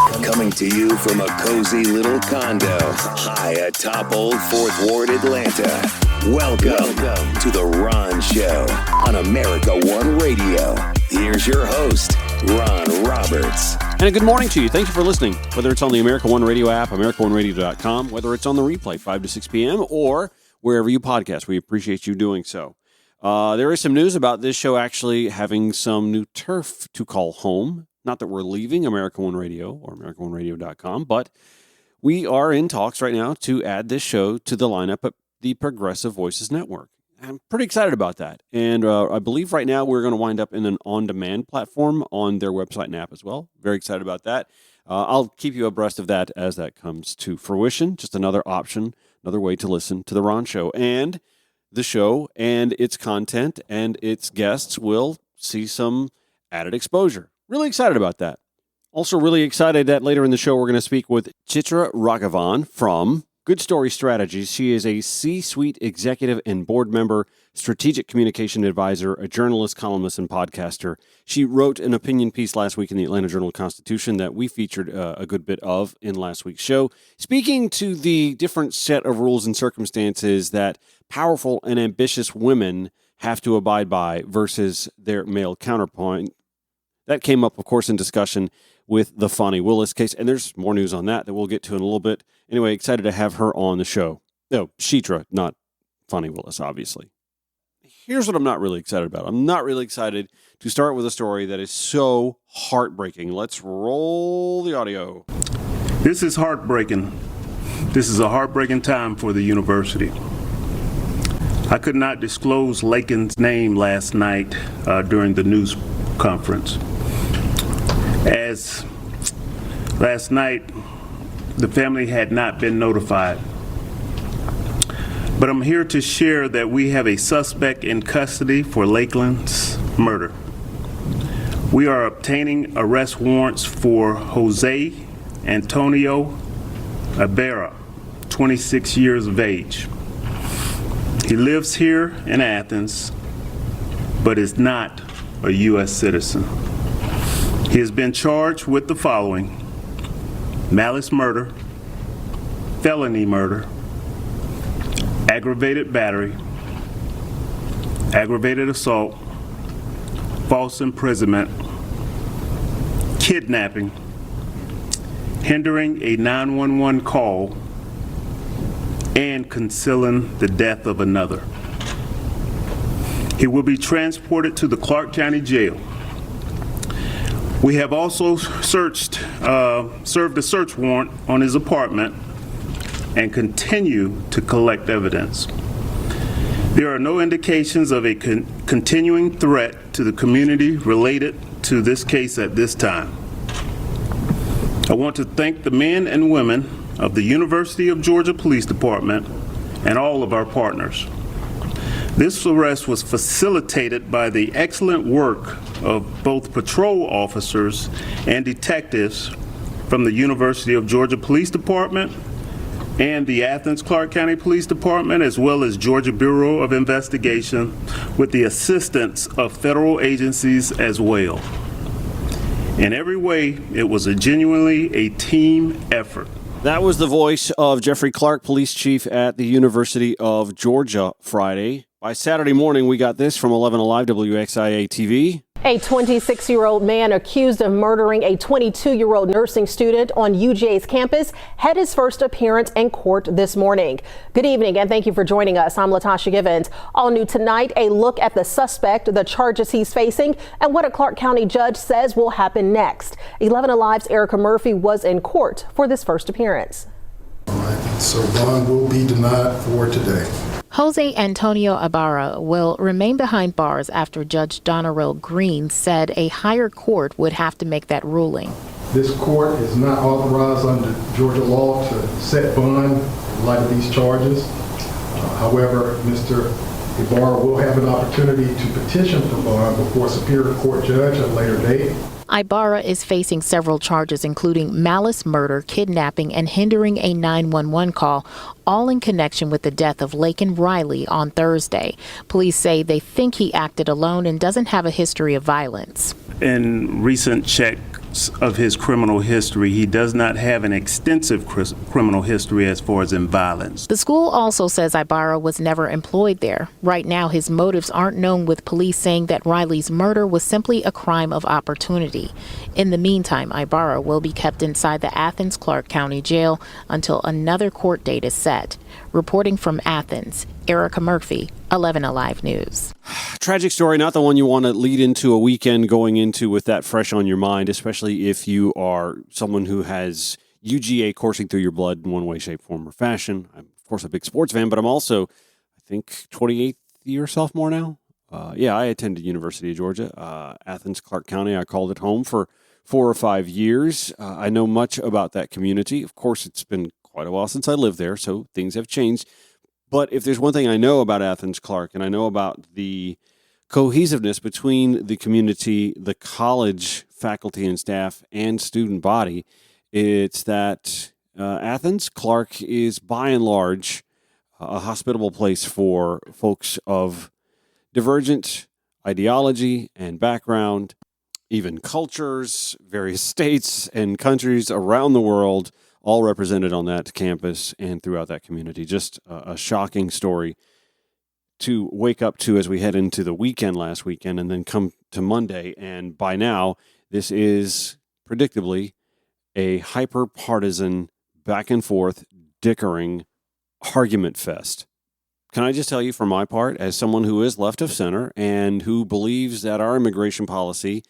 Coming to you from a cozy little condo high atop Old 4th Ward, Atlanta. Welcome to The Ron Show on America One Radio. Here's your host, Ron Roberts. And a good morning to you. Thank you for listening. Whether it's on the America One Radio app, AmericaOneRadio.com, whether it's on the replay 5 to 6 p.m., or wherever you podcast, we appreciate you doing so. There is some news about this show actually having some new turf to call home. Not that we're leaving America One Radio or AmericaOneRadio.com, but we are in talks right now to add this show to the lineup at the Progressive Voices Network. I'm pretty excited about that. And I believe right now we're going to wind up in an on-demand platform on their website and app as well. Very excited about that. I'll keep you abreast of that as that comes to fruition. Just another option, another way to listen to The Ron Show. And the show and its content and its guests will see some added exposure. Really excited about that. Also really excited that later in the show we're going to speak with Chitra Ragavan from Good Story Strategies. She is a C-suite executive and board member, strategic communication advisor, a journalist, columnist, and podcaster. She wrote an opinion piece last week in the Atlanta Journal-Constitution that we featured a good bit of in last week's show, speaking to the different set of rules and circumstances that powerful and ambitious women have to abide by versus their male counterpoint. That came up, of course, in discussion with the Fani Willis case, and there's more news on that we'll get to in a little bit. Anyway, excited to have her on the show. No, Chitra, not Fani Willis, obviously. Here's what I'm not really excited about. I'm not really excited to start with a story that is so heartbreaking. Let's roll the audio. This is heartbreaking. This is a heartbreaking time for the university. I could not disclose Lakin's name last night during the news conference. As last night, the family had not been notified. But I'm here to share that we have a suspect in custody for Lakeland's murder. We are obtaining arrest warrants for Jose Antonio Ibarra, 26 years of age. He lives here in Athens, but is not a U.S. citizen. He has been charged with the following: malice murder, felony murder, aggravated battery, aggravated assault, false imprisonment, kidnapping, hindering a 911 call, and concealing the death of another. He will be transported to the Clark County Jail. We have also served a search warrant on his apartment and continue to collect evidence. There are no indications of a continuing threat to the community related to this case at this time. I want to thank the men and women of the University of Georgia Police Department and all of our partners. This arrest was facilitated by the excellent work of both patrol officers and detectives from the University of Georgia Police Department and the Athens Clark County Police Department, as well as Georgia Bureau of Investigation, with the assistance of federal agencies as well. In every way, it was genuinely a team effort. That was the voice of Jeffrey Clark, police chief at the University of Georgia Friday. By Saturday morning, we got this from 11 Alive WXIA TV. A 26-year-old man accused of murdering a 22-year-old nursing student on UGA's campus had his first appearance in court this morning. Good evening and thank you for joining us. I'm Latasha Givens. All new tonight, a look at the suspect, the charges he's facing, and what a Clark County judge says will happen next. 11 Alive's Erica Murphy was in court for this first appearance. All right, so bond will be denied for today. Jose Antonio Ibarra will remain behind bars after Judge Donarell Green said a higher court would have to make that ruling. This court is not authorized under Georgia law to set bond in light of these charges. However, Mr. Ibarra will have an opportunity to petition for bond before a Superior Court judge at a later date. Ibarra is facing several charges, including malice murder, kidnapping, and hindering a 911 call, all in connection with the death of Laken Riley on Thursday. Police say they think he acted alone and doesn't have a history of violence. In recent check of his criminal history, he does not have an extensive criminal history as far as in violence. The school also says Ibarra was never employed there. Right now, his motives aren't known, with police saying that Riley's murder was simply a crime of opportunity. In the meantime, Ibarra will be kept inside the Athens Clarke County Jail until another court date is set. Reporting from Athens, Erica Murphy, 11 Alive News. Tragic story, not the one you want to lead into a weekend going into with that fresh on your mind, especially if you are someone who has UGA coursing through your blood in one way, shape, form, or fashion. I'm, of course, a big sports fan, but I'm also, I think, 28th year sophomore now. I attended University of Georgia, Athens, Clarke County. I called it home for 4 or 5 years. I know much about that community. Of course, it's been quite a while since I lived there, so things have changed. But if there's one thing I know about Athens Clarke, and I know about the cohesiveness between the community, the college faculty and staff, and student body, it's that Athens Clarke is by and large a hospitable place for folks of divergent ideology and background, even cultures, various states and countries around the world, all represented on that campus and throughout that community. Just a shocking story to wake up to as we head into the weekend last weekend and then come to Monday. And by now, this is predictably a hyper-partisan, back and forth, dickering argument fest. Can I just tell you, for my part, as someone who is left of center and who believes that our immigration policy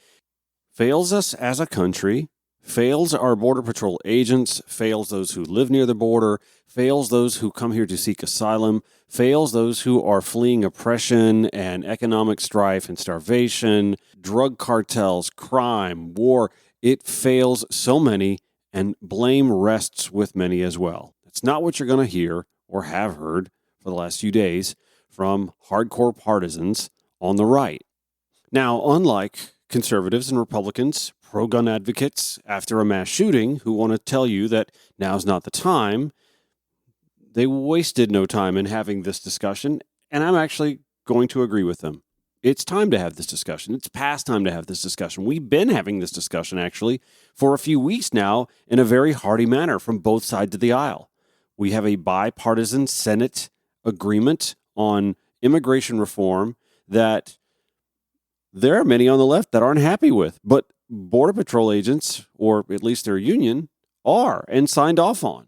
fails us as a country, fails our Border Patrol agents, fails those who live near the border, fails those who come here to seek asylum, fails those who are fleeing oppression and economic strife and starvation, drug cartels, crime, war. It fails so many, and blame rests with many as well. It's not what you're going to hear or have heard for the last few days from hardcore partisans on the right. Now, unlike conservatives and Republicans, pro-gun advocates after a mass shooting who want to tell you that now's not the time, they wasted no time in having this discussion, and I'm actually going to agree with them. It's time to have this discussion. It's past time to have this discussion. We've been having this discussion, actually, for a few weeks now in a very hearty manner from both sides of the aisle. We have a bipartisan Senate agreement on immigration reform that there are many on the left that aren't happy with, but Border Patrol agents, or at least their union, are and signed off on.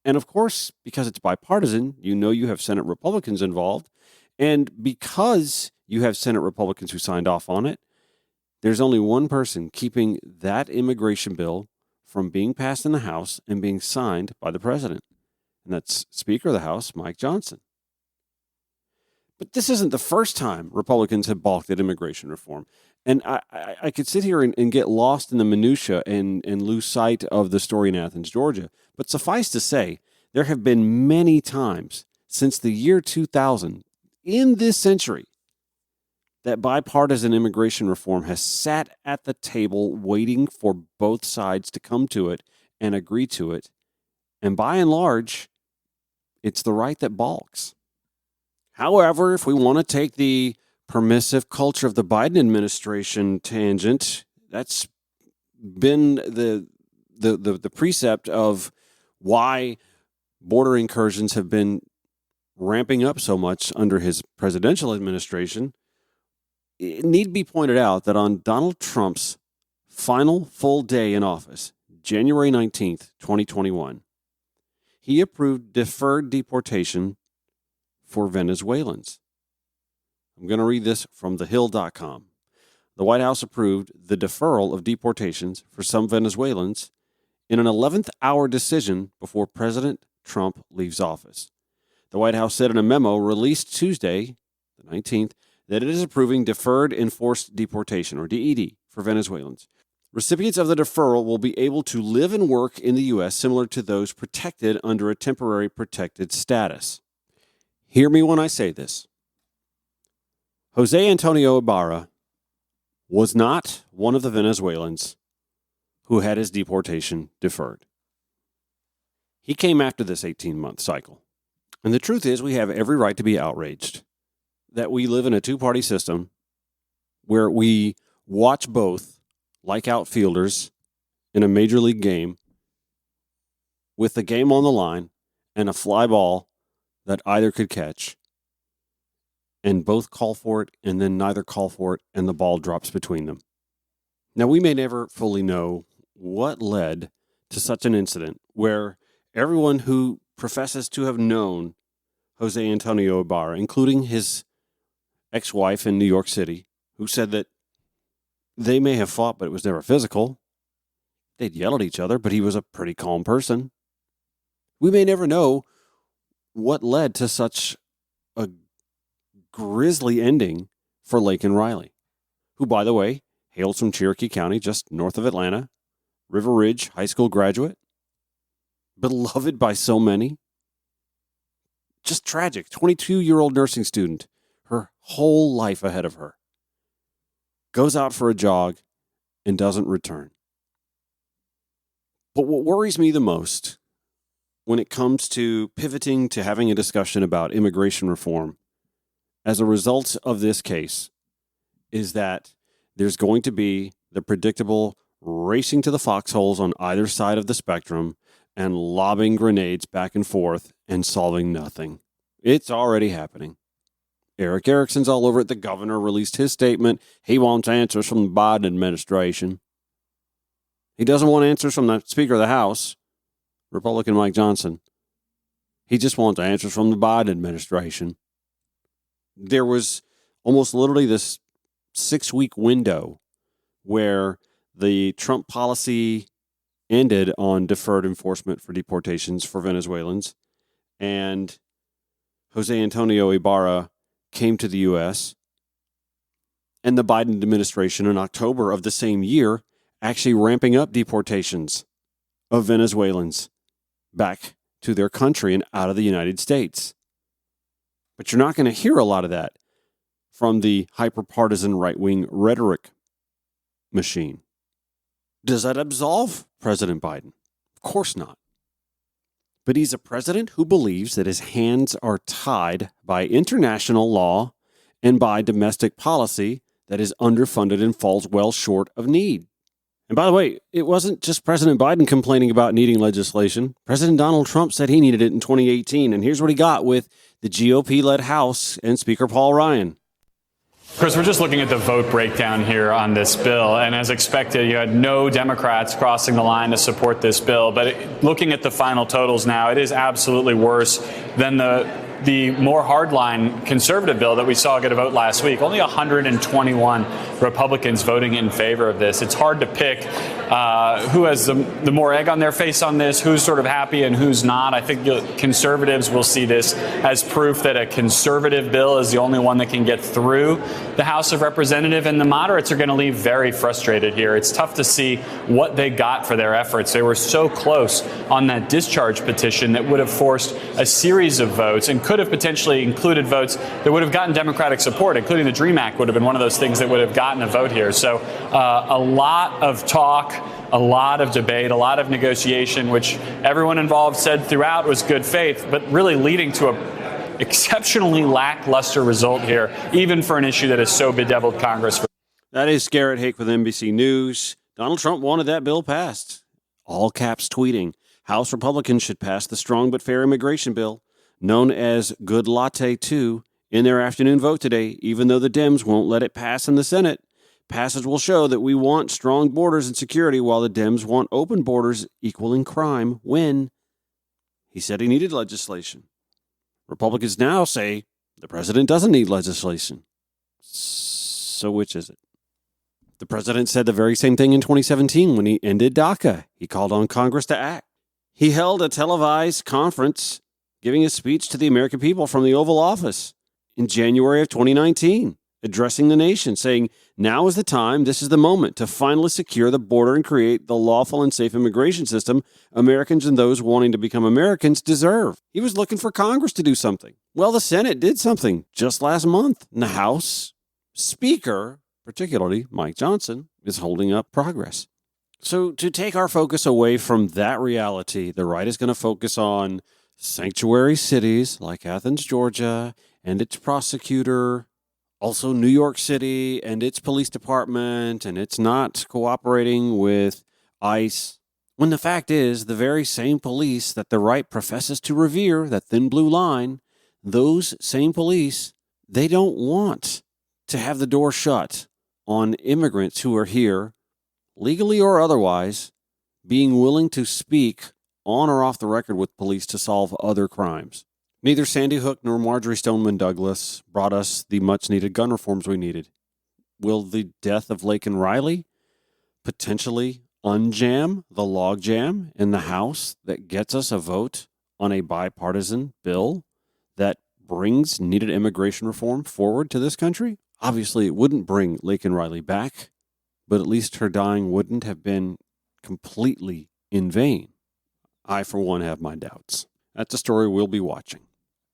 And of course, because it's bipartisan, you have Senate Republicans involved. And because you have Senate Republicans who signed off on it, there's only one person keeping that immigration bill from being passed in the House and being signed by the president. And that's Speaker of the House, Mike Johnson. But this isn't the first time Republicans have balked at immigration reform. And I could sit here and get lost in the minutia and lose sight of the story in Athens, Georgia. But suffice to say, there have been many times since the year 2000 in this century that bipartisan immigration reform has sat at the table waiting for both sides to come to it and agree to it. And by and large, it's the right that balks. However, if we want to take the permissive culture of the Biden administration tangent, that's been the precept of why border incursions have been ramping up so much under his presidential administration. It need be pointed out that on Donald Trump's final full day in office, January 19th, 2021, he approved deferred deportation for Venezuelans. I'm going to read this from thehill.com. The White House approved the deferral of deportations for some Venezuelans in an 11th hour decision before President Trump leaves office. The White House said in a memo released Tuesday, the 19th, that it is approving deferred enforced deportation, or DED, for Venezuelans. Recipients of the deferral will be able to live and work in the U.S. similar to those protected under a temporary protected status. Hear me when I say this. Jose Antonio Ibarra was not one of the Venezuelans who had his deportation deferred. He came after this 18-month cycle. And the truth is, we have every right to be outraged that we live in a two-party system where we watch both like outfielders in a major league game with the game on the line and a fly ball that either could catch, and both call for it and then neither call for it and the ball drops between them. Now, we may never fully know what led to such an incident where everyone who professes to have known Jose Antonio Ibarra, including his ex-wife in New York City, who said that they may have fought, but it was never physical. They'd yell at each other, but he was a pretty calm person. We may never know what led to such a grisly ending for Laken Riley, who, by the way, hails from Cherokee County, just north of Atlanta, River Ridge High School graduate, beloved by so many. Just tragic. 22-year-old nursing student, her whole life ahead of her, goes out for a jog and doesn't return. But what worries me the most when it comes to pivoting to having a discussion about immigration reform as a result of this case is that there's going to be the predictable racing to the foxholes on either side of the spectrum and lobbing grenades back and forth and solving nothing. It's already happening. Eric Erickson's all over it. The governor released his statement. He wants answers from the Biden administration. He doesn't want answers from the Speaker of the House, Republican Mike Johnson. He just wants answers from the Biden administration. There was almost literally this 6-week window where the Trump policy ended on deferred enforcement for deportations for Venezuelans, and Jose Antonio Ibarra came to the U.S., and the Biden administration in October of the same year actually ramping up deportations of Venezuelans back to their country and out of the United States. But you're not going to hear a lot of that from the hyper-partisan right-wing rhetoric machine. Does that absolve President Biden? Of course not. But he's a president who believes that his hands are tied by international law and by domestic policy that is underfunded and falls well short of need. And by the way, it wasn't just President Biden complaining about needing legislation. President Donald Trump said he needed it in 2018, and here's what he got with the GOP-led House and Speaker Paul Ryan. Chris, we're just looking at the vote breakdown here on this bill, and as expected, you had no Democrats crossing the line to support this bill. But looking at the final totals now, it is absolutely worse than the more hardline conservative bill that we saw get a vote last week. Only 121 Republicans voting in favor of this. It's hard to pick who has the more egg on their face on this, who's sort of happy and who's not. I think conservatives will see this as proof that a conservative bill is the only one that can get through the House of Representatives, and the moderates are going to leave very frustrated here. It's tough to see what they got for their efforts. They were so close on that discharge petition that would have forced a series of votes and could have potentially included votes that would have gotten Democratic support, including the DREAM Act would have been one of those things that would have gotten a vote here. So a lot of talk, a lot of debate, a lot of negotiation, which everyone involved said throughout was good faith, but really leading to a exceptionally lackluster result here, even for an issue that has so bedeviled Congress. That is Garrett Hake with NBC News. Donald Trump wanted that bill passed. All caps tweeting, House Republicans should pass the strong but fair immigration bill, known as Good Latte 2, in their afternoon vote today, even though the Dems won't let it pass in the Senate. Passage will show that we want strong borders and security while the Dems want open borders equaling crime. When he said he needed legislation. Republicans now say the president doesn't need legislation. So which is it? The president said the very same thing in 2017 when he ended DACA. He called on Congress to act. He held a televised conference giving a speech to the American people from the Oval Office in January of 2019, addressing the nation, saying, now is the time, this is the moment to finally secure the border and create the lawful and safe immigration system Americans and those wanting to become Americans deserve. He was looking for Congress to do something. Well, the Senate did something just last month. And the House Speaker, particularly Mike Johnson, is holding up progress. So to take our focus away from that reality, the right is going to focus on sanctuary cities like Athens, Georgia, and its prosecutor Also, New York City and its police department, and it's not cooperating with ICE. When the fact is, the very same police that the right professes to revere, that thin blue line, those same police, they don't want to have the door shut on immigrants who are here, legally or otherwise, being willing to speak on or off the record with police to solve other crimes. Neither Sandy Hook nor Marjorie Stoneman Douglas brought us the much-needed gun reforms we needed. Will the death of Laken Riley potentially unjam the logjam in the House that gets us a vote on a bipartisan bill that brings needed immigration reform forward to this country? Obviously, it wouldn't bring Laken Riley back, but at least her dying wouldn't have been completely in vain. I, for one, have my doubts. That's a story we'll be watching.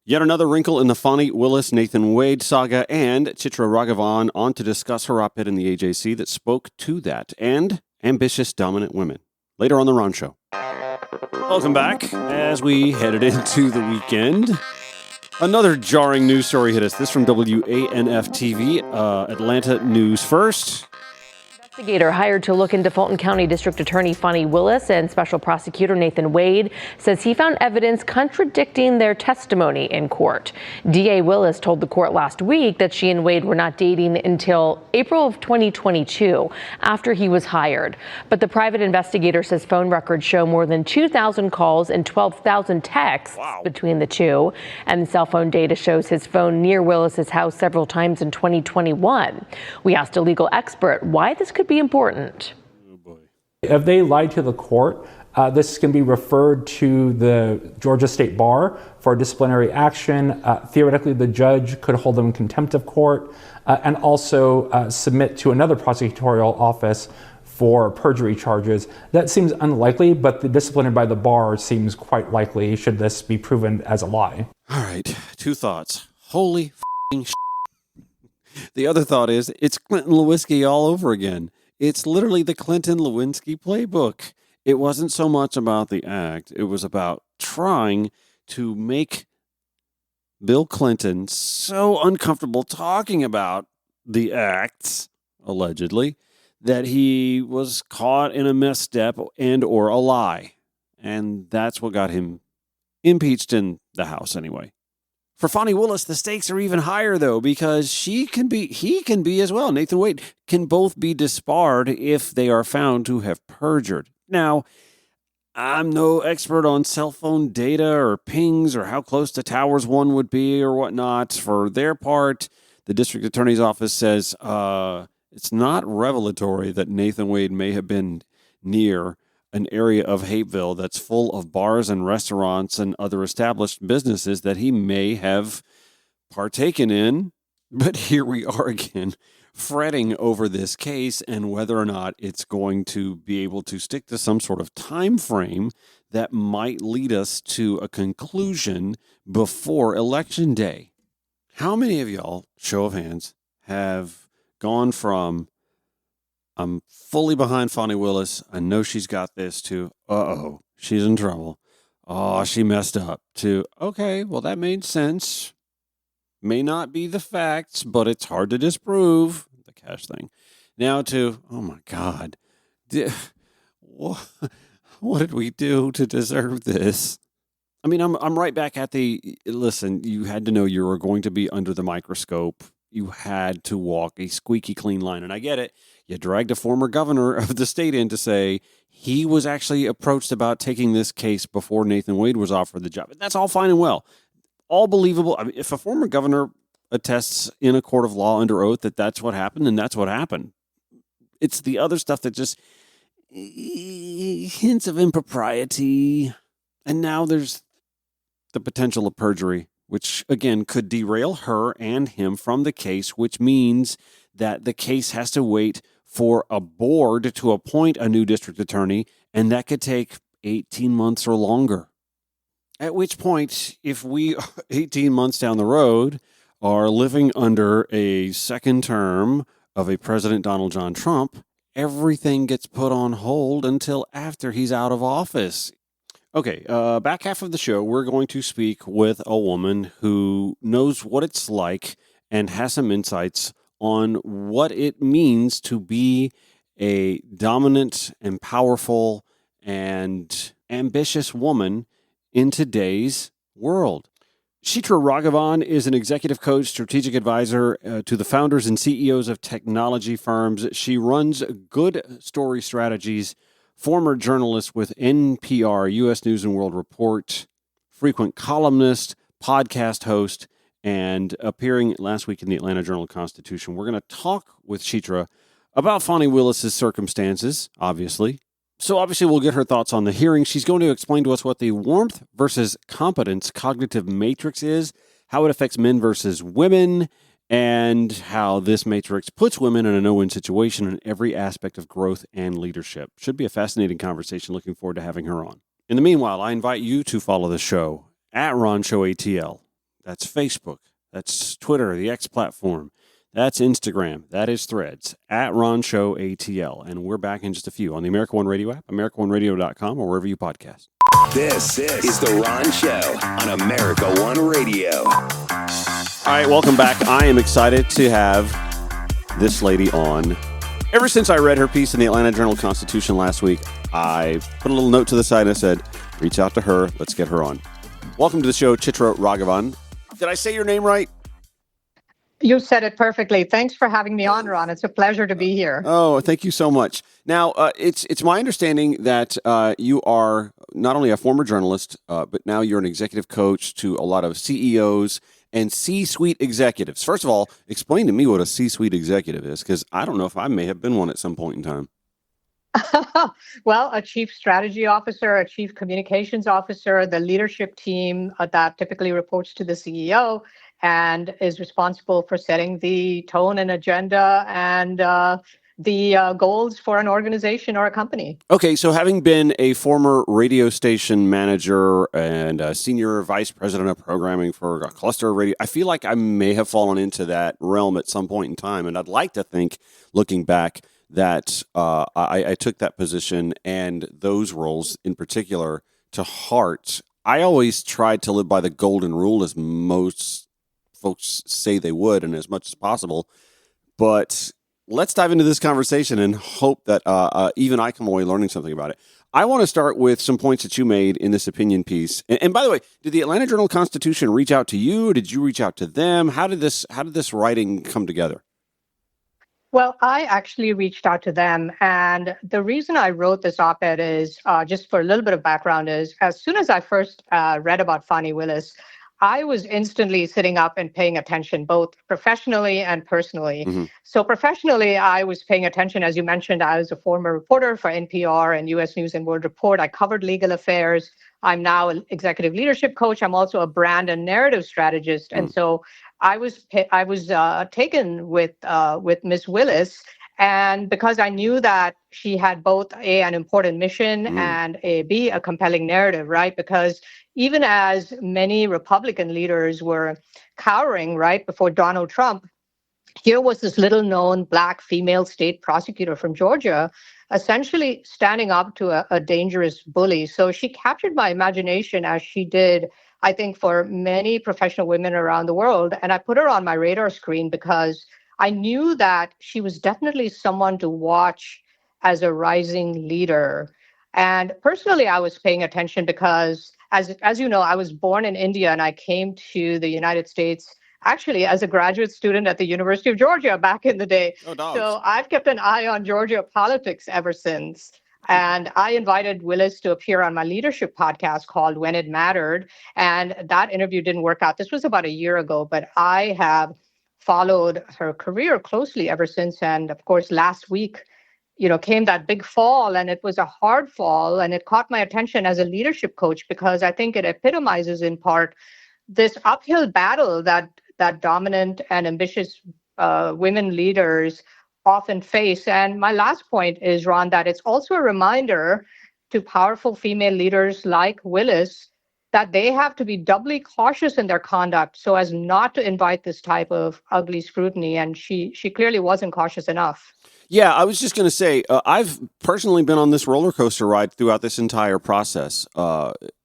Yet another wrinkle in the Fani Willis-Nathan Wade saga, and Chitra Ragavan on to discuss her op-ed in the AJC that spoke to that, and ambitious, dominant women. Later on the Ron Show. Welcome back. As we headed into the weekend, another jarring news story hit us. This from WANF-TV, Atlanta News First. Investigator hired to look into Fulton County District Attorney Fani Willis and Special Prosecutor Nathan Wade says he found evidence contradicting their testimony in court. DA Willis told the court last week that she and Wade were not dating until April of 2022, after he was hired. But the private investigator says phone records show more than 2,000 calls and 12,000 texts between the two. And cell phone data shows his phone near Willis's house several times in 2021. We asked a legal expert why this could be important. Oh boy. If they lied to the court, this can be referred to the Georgia State Bar for disciplinary action. Theoretically, the judge could hold them in contempt of court and also submit to another prosecutorial office for perjury charges. That seems unlikely, but the disciplinary by the bar seems quite likely should this be proven as a lie. All right, two thoughts. Holy f***ing shit. The other thought is, it's Clinton Lewinsky all over again. It's literally the Clinton Lewinsky playbook. It wasn't so much about the act. It was about trying to make Bill Clinton so uncomfortable talking about the acts, allegedly, that he was caught in a misstep and or a lie. And that's what got him impeached in the House anyway. For Fani Willis, the stakes are even higher, though, because he can be as well. Nathan Wade can both be disbarred if they are found to have perjured. Now, I'm no expert on cell phone data or pings or how close to towers one would be or whatnot. For their part, the district attorney's office says it's not revelatory that Nathan Wade may have been near an area of Hapeville that's full of bars and restaurants and other established businesses that he may have partaken in. But here we are again, fretting over this case and whether or not it's going to be able to stick to some sort of time frame that might lead us to a conclusion before Election Day. How many of y'all, show of hands, have gone from I'm fully behind Fani Willis, I know she's got this, to uh-oh, she's in trouble, oh, she messed up, to okay, well, that made sense, may not be the facts, but it's hard to disprove, the cash thing, now to, oh my God, what did we do to deserve this? I mean, I'm right back at listen, you had to know you were going to be under the microscope. You had to walk a squeaky clean line. And I get it. You dragged a former governor of the state in to say he was actually approached about taking this case before Nathan Wade was offered the job. That's all fine and well. All believable. I mean, if a former governor attests in a court of law under oath that that's what happened, then that's what happened. It's the other stuff that just hints of impropriety. And now there's the potential of perjury, which, again, could derail her and him from the case, which means that the case has to wait for a board to appoint a new district attorney, and that could take 18 months or longer. At which point, if we, 18 months down the road, are living under a second term of a President Donald John Trump, everything gets put on hold until after he's out of office. Okay, back half of the show, we're going to speak with a woman who knows what it's like and has some insights on what it means to be a dominant and powerful and ambitious woman in today's world. Chitra Ragavan is an executive coach, strategic advisor to the founders and CEOs of technology firms. She runs Good Story Strategies, former journalist with NPR, U.S. News and World Report, frequent columnist, podcast host, and appearing last week in the Atlanta Journal-Constitution. We're going to talk with Chitra about Fani Willis's circumstances, obviously. So obviously we'll get her thoughts on the hearing. She's going to explain to us what the warmth versus competence cognitive matrix is, how it affects men versus women, and how this matrix puts women in a no-win situation in every aspect of growth and leadership. Should be a fascinating conversation. Looking forward to having her on. In the meanwhile, I invite you to follow the show at Ron Show ATL. That's Facebook. That's Twitter, the X platform. That's Instagram. That is Threads, at Ron Show ATL. And we're back in just a few on the America One Radio app, AmericaOneRadio.com, or wherever you podcast. This is The Ron Show on America One Radio. All right, welcome back. I am excited to have this lady on. Ever since I read her piece in the Atlanta Journal-Constitution last week, I put a little note to the side and I said, reach out to her. Let's get her on. Welcome to the show, Chitra Ragavan. Did I say your name right? You said it perfectly. Thanks for having me on, Ron. It's a pleasure to be here. Oh, thank you so much. Now, it's my understanding that you are not only a former journalist, but now you're an executive coach to a lot of CEOs and C-suite executives. First of all, explain to me what a C-suite executive is, because I don't know if I may have been one at some point in time. Well, a chief strategy officer, a chief communications officer, the leadership team that typically reports to the CEO and is responsible for setting the tone and agenda and the goals for an organization or a company. Okay, so having been a former radio station manager and a senior vice president of programming for a cluster of radio, I feel like I may have fallen into that realm at some point in time. And I'd like to think, looking back, that I took that position and those roles in particular to heart. I always tried to live by the golden rule, as most folks say they would, and as much as possible. But let's dive into this conversation and hope that even I come away learning something about it. I want to start with some points that you made in this opinion piece. And by the way, did the Atlanta Journal-Constitution reach out to you? Did you reach out to them? How did this writing come together? Well, I actually reached out to them. And the reason I wrote this op-ed is, just for a little bit of background, is as soon as I first read about Fani Willis, I was instantly sitting up and paying attention, both professionally and personally. Mm-hmm. So professionally, I was paying attention. As you mentioned, I was a former reporter for NPR and U.S. News and World Report. I covered legal affairs. I'm now an executive leadership coach. I'm also a brand and narrative strategist. And so I was taken with Ms. Willis, and because I knew that she had both an important mission and a compelling narrative, right? Because even as many Republican leaders were cowering right before Donald Trump, here was this little known Black female state prosecutor from Georgia, essentially standing up to a dangerous bully. So she captured my imagination, as she did, I think, for many professional women around the world. And I put her on my radar screen because I knew that she was definitely someone to watch as a rising leader. And personally, I was paying attention because, as you know, I was born in India and I came to the United States actually as a graduate student at the University of Georgia back in the day. So I've kept an eye on Georgia politics ever since. And I invited Willis to appear on my leadership podcast called When It Mattered. And that interview didn't work out. This was about a year ago, but I have followed her career closely ever since. And of course, last week, came that big fall, and it was a hard fall. And it caught my attention as a leadership coach because I think it epitomizes in part this uphill battle that dominant and ambitious women leaders often face. And my last point is, Ron, that it's also a reminder to powerful female leaders like Willis that they have to be doubly cautious in their conduct so as not to invite this type of ugly scrutiny. And she clearly wasn't cautious enough. Yeah, I was just going to say, I've personally been on this roller coaster ride throughout this entire process.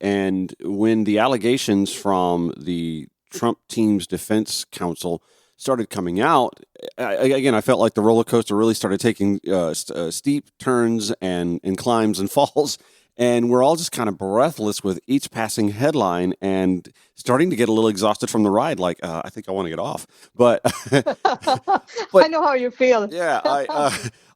And when the allegations from the Trump team's defense counsel started coming out, I felt like the roller coaster really started taking steep turns and climbs and falls. And we're all just kind of breathless with each passing headline and starting to get a little exhausted from the ride. Like, I think I want to get off. But, I know how you feel. Yeah,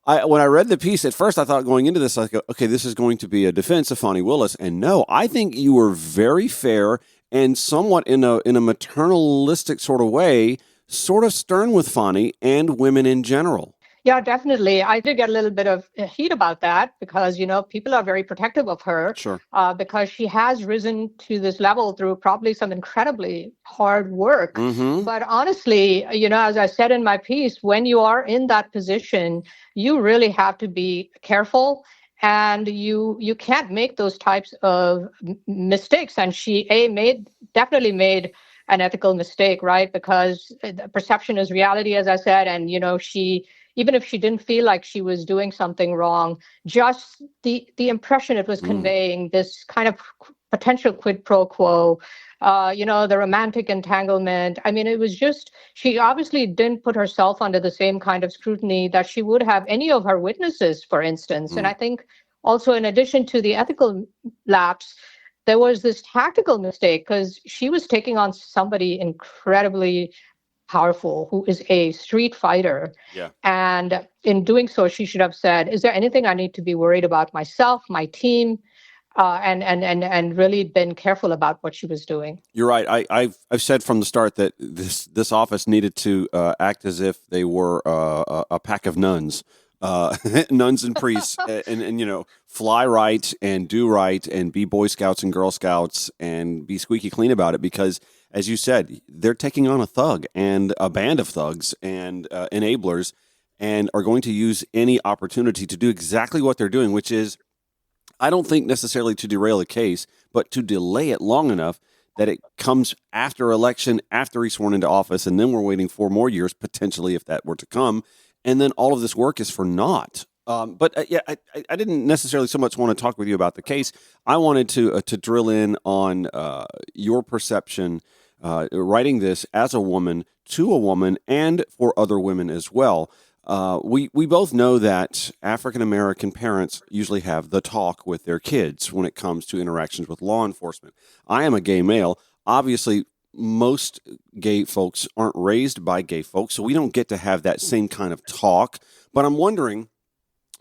when I read the piece at first, I thought going into this, like, okay, this is going to be a defense of Fani Willis, and no, I think you were very fair and somewhat in a maternalistic sort of way, sort of stern with Fani and women in general. Yeah, definitely. I did get a little bit of heat about that because, people are very protective of her. Sure. Because she has risen to this level through probably some incredibly hard work. Mm-hmm. But honestly, as I said in my piece, when you are in that position, you really have to be careful. And you can't make those types of mistakes. And she definitely made an ethical mistake, right? Because perception is reality, as I said. And, even if she didn't feel like she was doing something wrong, just the impression it was conveying, this kind of potential quid pro quo, the romantic entanglement. I mean, it was just, she obviously didn't put herself under the same kind of scrutiny that she would have any of her witnesses, for instance. And I think also, in addition to the ethical lapse, there was this tactical mistake because she was taking on somebody incredibly powerful who is a street fighter. Yeah. And in doing so, she should have said, is there anything I need to be worried about myself, my team, and really been careful about what she was doing. You're right. I've said from the start that this office needed to act as if they were a pack of nuns. Nuns and priests and fly right and do right and be Boy Scouts and Girl Scouts and be squeaky clean about it because, as you said, they're taking on a thug and a band of thugs and enablers and are going to use any opportunity to do exactly what they're doing, which is, I don't think necessarily to derail a case, but to delay it long enough that it comes after election, after he's sworn into office, and then we're waiting 4 more years, potentially, if that were to come. And then all of this work is for naught. But I didn't necessarily so much want to talk with you about the case. I wanted to drill in on your perception, writing this as a woman, to a woman, and for other women as well. We both know that African-American parents usually have the talk with their kids when it comes to interactions with law enforcement. I am a gay male. Obviously, most gay folks aren't raised by gay folks, so we don't get to have that same kind of talk. But I'm wondering,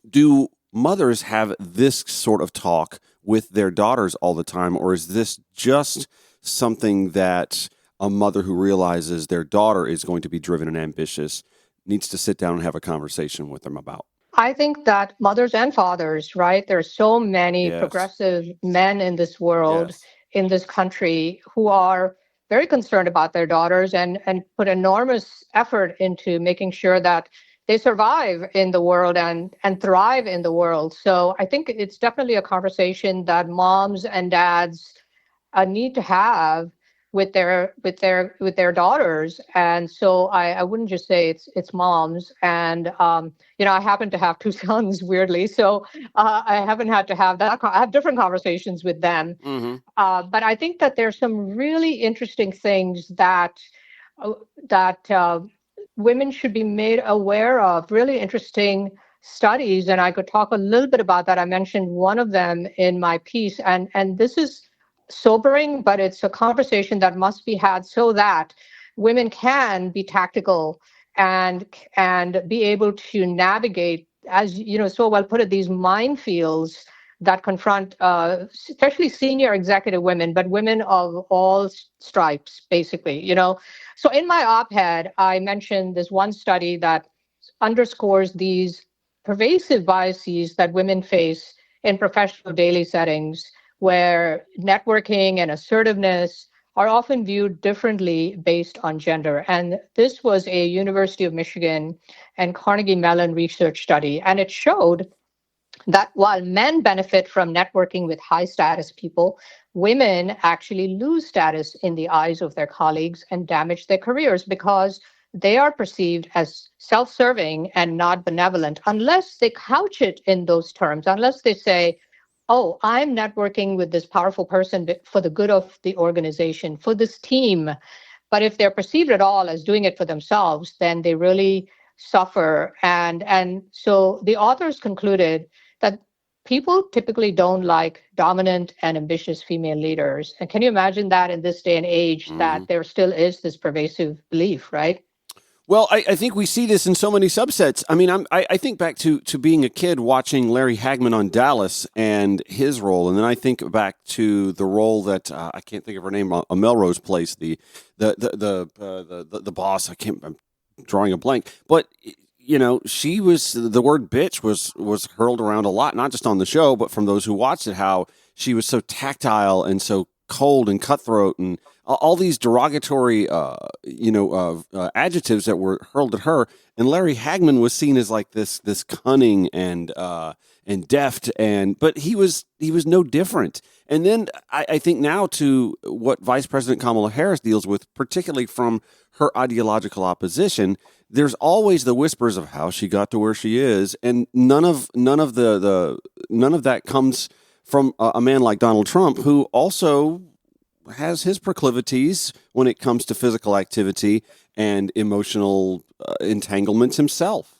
do mothers have this sort of talk with their daughters all the time, or is this just something that a mother who realizes their daughter is going to be driven and ambitious needs to sit down and have a conversation with them about? I think that mothers and fathers, right? There are so many progressive men in this world, in this country, who are very concerned about their daughters and put enormous effort into making sure that they survive in the world and thrive in the world. So I think it's definitely a conversation that moms and dads need to have with their daughters. And so I wouldn't just say it's moms. And I happen to have 2 sons, weirdly, so I haven't had to have that. I have different conversations with them. Mm-hmm. But I think that there's some really interesting things that women should be made aware of. Really interesting studies, and I could talk a little bit about that. I mentioned one of them in my piece, and this is sobering, but it's a conversation that must be had so that women can be tactical and be able to navigate, as so well put it, these minefields that confront especially senior executive women, but women of all stripes, basically. So in my op-ed, I mentioned this one study that underscores these pervasive biases that women face in professional daily settings, where networking and assertiveness are often viewed differently based on gender. And this was a University of Michigan and Carnegie Mellon research study. And it showed that while men benefit from networking with high status people, women actually lose status in the eyes of their colleagues and damage their careers because they are perceived as self-serving and not benevolent, unless they couch it in those terms, unless they say, oh, I'm networking with this powerful person for the good of the organization, for this team. But if they're perceived at all as doing it for themselves, then they really suffer. And so the authors concluded that people typically don't like dominant and ambitious female leaders. And can you imagine that in this day and age, that there still is this pervasive belief, right? Well, I think we see this in so many subsets. I mean, I think back to being a kid watching Larry Hagman on Dallas and his role, and then I think back to the role that I can't think of her name, Melrose Place, the boss. I'm drawing a blank, but you know, she was, the word bitch was hurled around a lot, not just on the show, but from those who watched it. How she was so tactile and so cold and cutthroat and all these derogatory, adjectives that were hurled at her. And Larry Hagman was seen as like this cunning and deft, but he was no different. And then I think now to what Vice President Kamala Harris deals with, particularly from her ideological opposition, there's always the whispers of how she got to where she is, and none of that comes from a man like Donald Trump, who also has his proclivities when it comes to physical activity and emotional entanglements himself.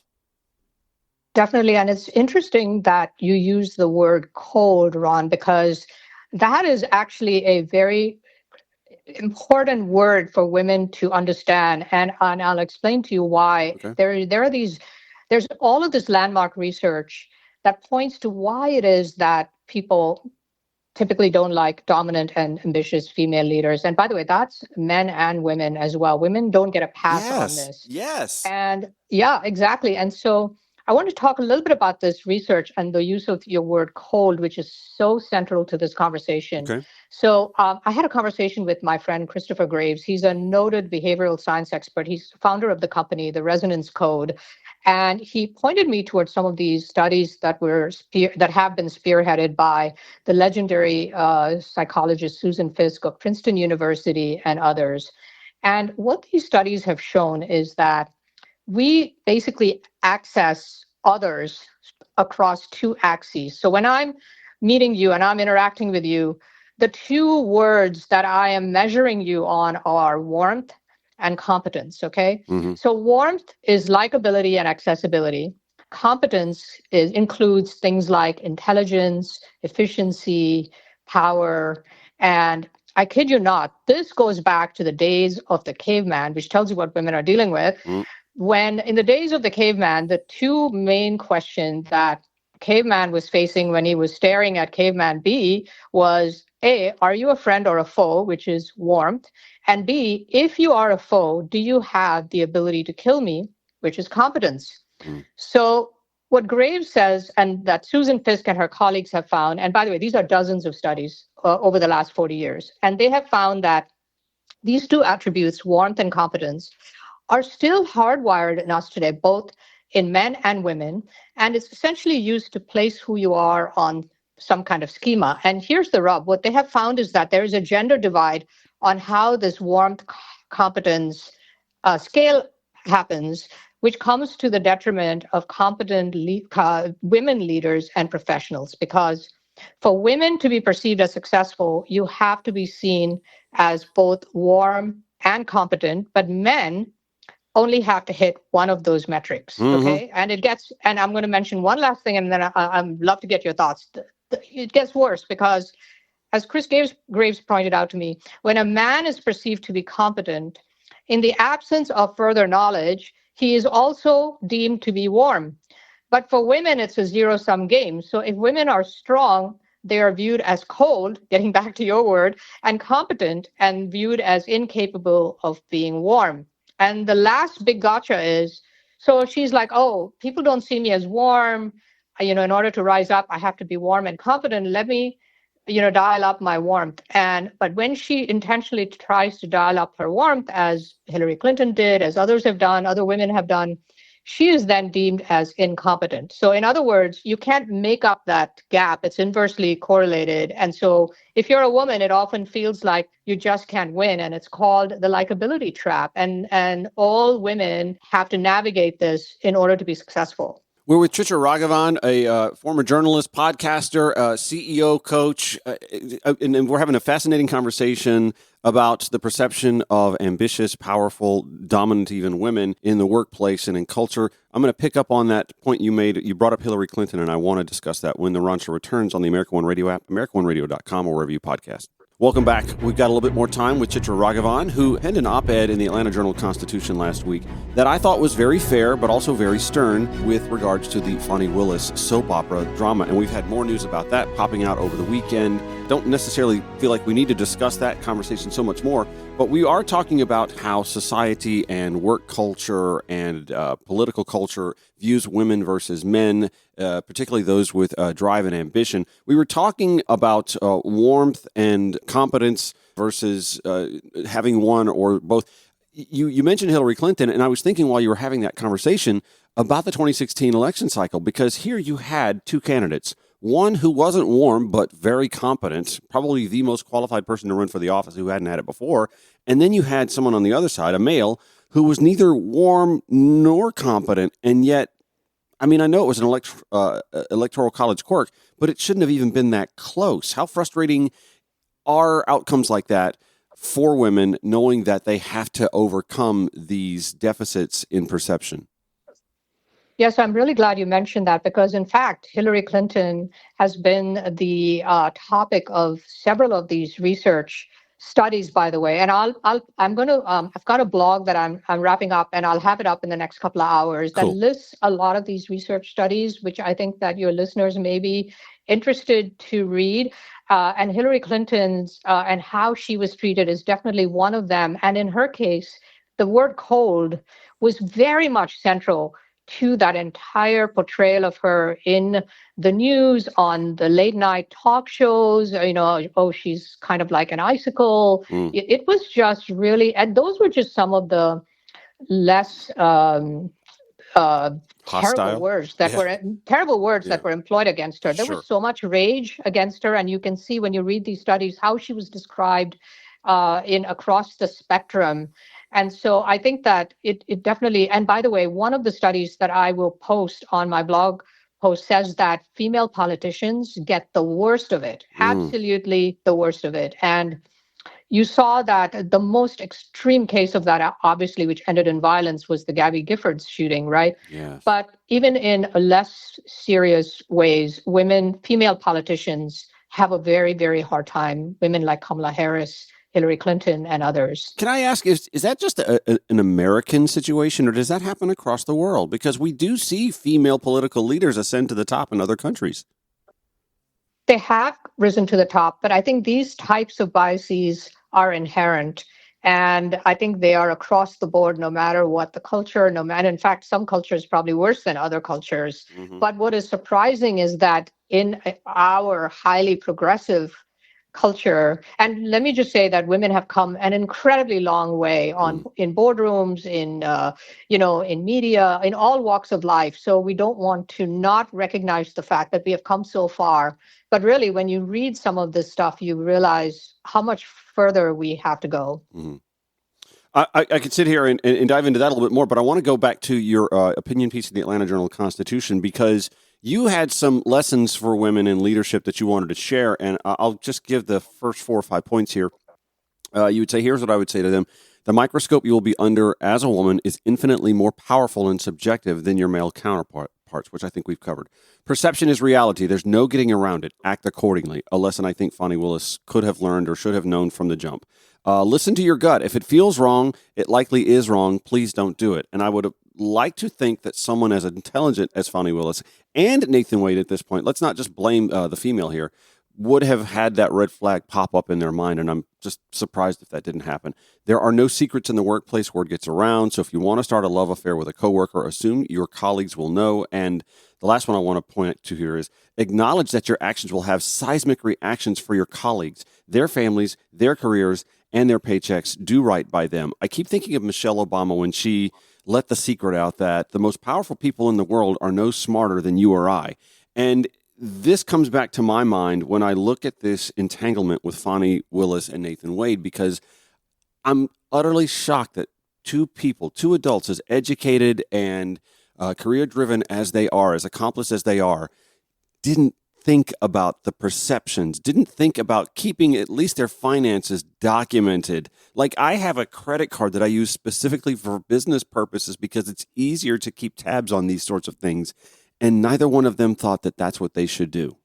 Definitely. And it's interesting that you use the word cold, Ron, because that is actually a very important word for women to understand. And I'll explain to you why. Okay. There's all of this landmark research that points to why it is that people typically don't like dominant and ambitious female leaders. And by the way, that's men and women as well. Women don't get a pass on this. Yes. And yeah, exactly. And so I want to talk a little bit about this research and the use of your word cold, which is so central to this conversation. Okay. So I had a conversation with my friend Christopher Graves. He's a noted behavioral science expert. He's founder of the company, The Resonance Code. And he pointed me towards some of these studies that have been spearheaded by the legendary psychologist Susan Fiske of Princeton University and others. And what these studies have shown is that we basically access others across two axes. So when I'm meeting you and I'm interacting with you, the two words that I am measuring you on are warmth and competence, okay? Mm-hmm. So warmth is likability and accessibility. Competence includes things like intelligence, efficiency, power, and I kid you not, this goes back to the days of the caveman, which tells you what women are dealing with. Mm. When in the days of the caveman, the two main questions that caveman was facing when he was staring at caveman B was, A, are you a friend or a foe, which is warmth? And B, if you are a foe, do you have the ability to kill me, which is competence? Mm. So what Graves says, and that Susan Fiske and her colleagues have found, and by the way, these are dozens of studies over the last 40 years, and they have found that these two attributes, warmth and competence, are still hardwired in us today, both in men and women, and it's essentially used to place who you are on some kind of schema. And here's the rub. What they have found is that there is a gender divide on how this warmth competence scale happens, which comes to the detriment of competent women leaders and professionals. Because for women to be perceived as successful, you have to be seen as both warm and competent, but men only have to hit one of those metrics, okay? Mm-hmm. And I'm going to mention one last thing, and then I'd love to get your thoughts. It gets worse because, as Chris Graves pointed out to me, when a man is perceived to be competent, in the absence of further knowledge, he is also deemed to be warm. But for women, it's a zero-sum game. So if women are strong, they are viewed as cold, getting back to your word, and competent, and viewed as incapable of being warm. And the last big gotcha is, so she's like, oh, people don't see me as warm. In order to rise up, I have to be warm and competent. Let me, dial up my warmth. But when she intentionally tries to dial up her warmth, as Hillary Clinton did, as others have done, other women have done, she is then deemed as incompetent. So in other words, you can't make up that gap. It's inversely correlated. And so if you're a woman, it often feels like you just can't win. And it's called the likability trap. And all women have to navigate this in order to be successful. We're with Chitra Ragavan, a former journalist, podcaster, CEO, coach, and we're having a fascinating conversation about the perception of ambitious, powerful, dominant even women in the workplace and in culture. I'm going to pick up on that point you made. You brought up Hillary Clinton, and I want to discuss that when the Ron Show returns on the America One Radio app, AmericaOneRadio.com, or wherever you podcast. Welcome back. We've got a little bit more time with Chitra Ragavan, who penned an op-ed in the Atlanta Journal-Constitution last week that I thought was very fair, but also very stern with regards to the Fani Willis soap opera drama. And we've had more news about that popping out over the weekend. Don't necessarily feel like we need to discuss that conversation so much more, but we are talking about how society and work culture and political culture views women versus men, particularly those with drive and ambition. We were talking about warmth and competence versus having one or both. You mentioned Hillary Clinton, and I was thinking while you were having that conversation about the 2016 election cycle, because here you had two candidates. One who wasn't warm, but very competent, probably the most qualified person to run for the office who hadn't had it before. And then you had someone on the other side, a male, who was neither warm nor competent. And yet, I mean, I know it was an electoral college quirk, but it shouldn't have even been that close. How frustrating are outcomes like that for women, knowing that they have to overcome these deficits in perception? Yes, I'm really glad you mentioned that because, in fact, Hillary Clinton has been the topic of several of these research studies, by the way. And I've got a blog that I'm wrapping up, and I'll have it up in the next couple of hours that lists a lot of these research studies, which I think that your listeners may be interested to read. And Hillary Clinton's and how she was treated is definitely one of them. And in her case, the word cold was very much central to that entire portrayal of her in the news, on the late night talk shows, she's kind of like an icicle. It was just really, and those were just some of the less terrible words that were employed against her. There was so much rage against her, and you can see when you read these studies how she was described in across the spectrum. And so I think that it definitely, and by the way, one of the studies that I will post on my blog post says that female politicians get the worst of it, absolutely the worst of it. And you saw that the most extreme case of that, obviously, which ended in violence, was the Gabby Giffords shooting, right? Yes. But even in less serious ways, female politicians have a very, very hard time. Women like Kamala Harris, Hillary Clinton, and others. Can I ask, is that just an American situation, or does that happen across the world? Because we do see female political leaders ascend to the top in other countries. They have risen to the top, but I think these types of biases are inherent. And I think they are across the board, no matter what the culture, in fact, some cultures probably worse than other cultures. But what is surprising is that in our highly progressive culture, and let me just say that women have come an incredibly long way in boardrooms, in media, in all walks of life. So we don't want to not recognize the fact that we have come so far. But really, when you read some of this stuff, you realize how much further we have to go. I could sit here and dive into that a little bit more, but I want to go back to your opinion piece in the Atlanta Journal-Constitution, because you had some lessons for women in leadership that you wanted to share, and I'll just give the first 4 or 5 points here. You would say, here's what I would say to them. The microscope you will be under as a woman is infinitely more powerful and subjective than your male counterparts, which I think we've covered. Perception is reality. There's no getting around it. Act accordingly. A lesson I think Fani Willis could have learned or should have known from the jump. Listen to your gut. If it feels wrong, it likely is wrong. Please don't do it. And I would like to think that someone as intelligent as Fani Willis and Nathan Wade at this point, let's not just blame the female here, would have had that red flag pop up in their mind, and I'm just surprised if that didn't happen. There are no secrets in the workplace. Word gets around, so if you want to start a love affair with a coworker, assume your colleagues will know. And the last one I want to point to here is acknowledge that your actions will have seismic reactions for your colleagues, their families, their careers, and their paychecks. Do right by them. I keep thinking of Michelle Obama when she let the secret out that the most powerful people in the world are no smarter than you or I. And this comes back to my mind when I look at this entanglement with Fani Willis and Nathan Wade, because I'm utterly shocked that two adults as educated and career-driven as they are, as accomplished as they are, didn't think about the perceptions, didn't think about keeping at least their finances documented. Like, I have a credit card that I use specifically for business purposes because it's easier to keep tabs on these sorts of things. And neither one of them thought that that's what they should do.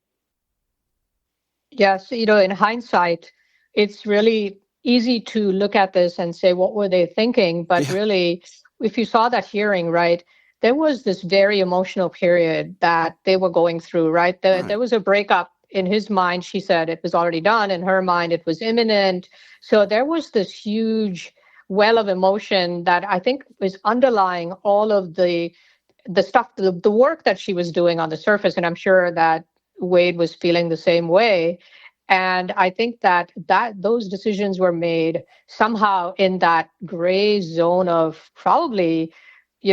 Yes, in hindsight, it's really easy to look at this and say, what were they thinking? But really, if you saw that hearing, right, there was this very emotional period that they were going through, right? There was a breakup in his mind. She said it was already done. In her mind, it was imminent. So there was this huge well of emotion that I think was underlying all of the stuff, the work that she was doing on the surface. And I'm sure that Wade was feeling the same way. And I think that those decisions were made somehow in that gray zone of probably, a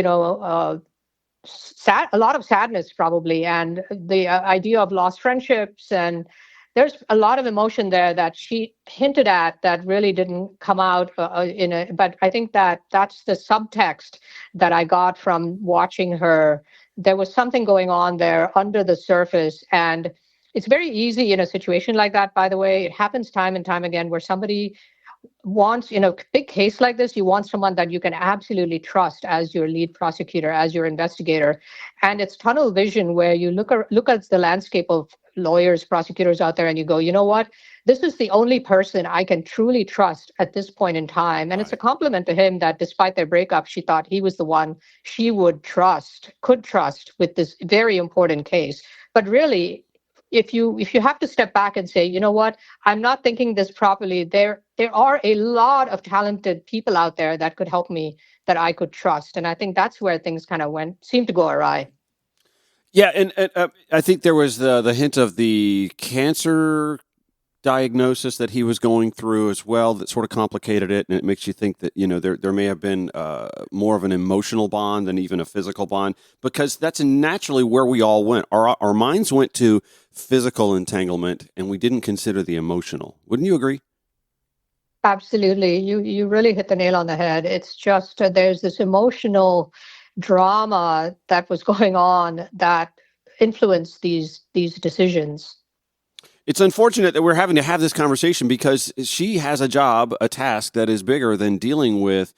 lot of sadness probably, and the idea of lost friendships. And there's a lot of emotion there that she hinted at that really didn't come out but I think that that's the subtext that I got from watching her. There was something going on there under the surface. And it's very easy in a situation like that, by the way. It happens time and time again where somebody wants, a big case like this, you want someone that you can absolutely trust as your lead prosecutor, as your investigator. And it's tunnel vision where you look at the landscape of lawyers, prosecutors out there, and you go, you know what? This is the only person I can truly trust at this point in time. And it's a compliment to him that despite their breakup, she thought he was the one she could trust with this very important case. But really, if you have to step back and say, you know what, I'm not thinking this properly, there are a lot of talented people out there that could help me, that I could trust. And I think that's where things kind of seemed to go awry. Yeah, and I think there was the hint of the cancer diagnosis that he was going through as well that sort of complicated it, and it makes you think that there may have been more of an emotional bond than even a physical bond, because that's naturally where we all went. Our minds went to physical entanglement, and we didn't consider the emotional. Wouldn't you agree? Absolutely. You really hit the nail on the head. It's just there's this emotional drama that was going on that influenced these decisions. It's unfortunate that we're having to have this conversation because she has a job, a task that is bigger than dealing with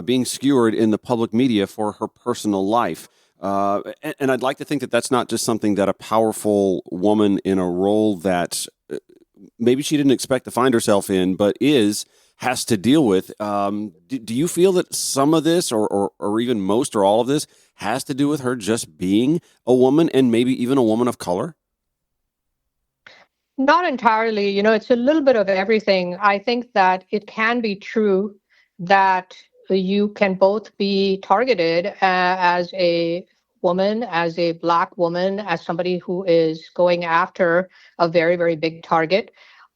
being skewered in the public media for her personal life. And I'd like to think that that's not just something that a powerful woman in a role that maybe she didn't expect to find herself in, but has to deal with. Do you feel that some of this or even most or all of this has to do with her just being a woman and maybe even a woman of color? Not entirely. It's a little bit of everything. I think that it can be true that you can both be targeted as a woman, as a Black woman, as somebody who is going after a very, very big target.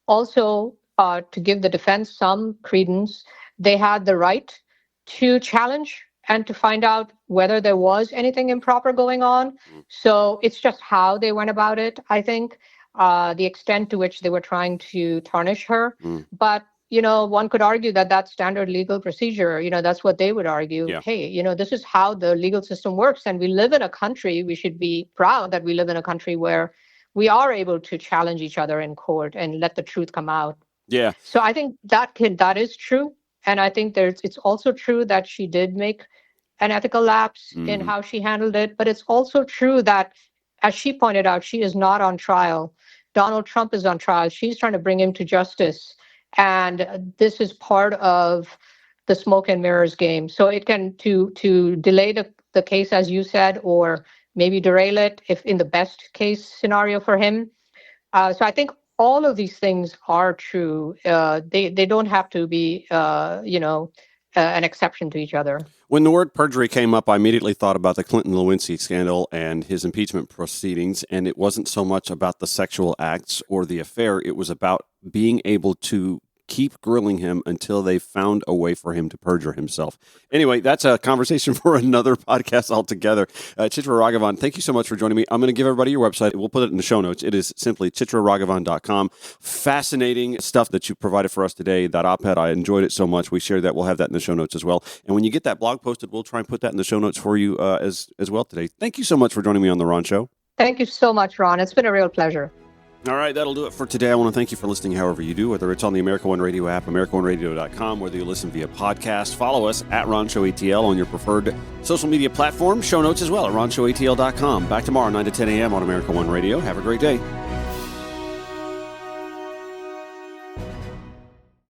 Also, to give the defense some credence, they had the right to challenge and to find out whether there was anything improper going on. So it's just how they went about it, I think. The extent to which they were trying to tarnish her. But, one could argue that that's standard legal procedure. That's what they would argue. Yeah. Hey, this is how the legal system works. And we live in a country, we should be proud that we live in a country where we are able to challenge each other in court and let the truth come out. Yeah. So I think that is true. And I think it's also true that she did make an ethical lapse in how she handled it. But it's also true that, as she pointed out, she is not on trial. Donald Trump is on trial. She's trying to bring him to justice. And this is part of the smoke and mirrors game. So it can to delay the case, as you said, or maybe derail it if in the best case scenario for him. So I think all of these things are true. They don't have to be, an exception to each other. When the word perjury came up, I immediately thought about the Clinton-Lewinsky scandal and his impeachment proceedings, and it wasn't so much about the sexual acts or the affair. It was about being able to keep grilling him until they found a way for him to perjure himself. Anyway, that's a conversation for another podcast altogether. Chitra Ragavan, thank you so much for joining me. I'm going to give everybody your website. We'll put it in the show notes. It is simply chitraragavan.com. Fascinating stuff that you provided for us today. That op-ed, I enjoyed it so much. We shared that. We'll have that in the show notes as well. And when you get that blog posted, we'll try and put that in the show notes for you as well today. Thank you so much for joining me on The Ron Show. Thank you so much, Ron. It's been a real pleasure. All right, that'll do it for today. I want to thank you for listening however you do, whether it's on the America One Radio app, AmericaOneRadio.com, whether you listen via podcast. Follow us at Ron Show ATL on your preferred social media platform. Show notes as well at RonShowATL.com. Back tomorrow, 9 to 10 a.m. on America One Radio. Have a great day.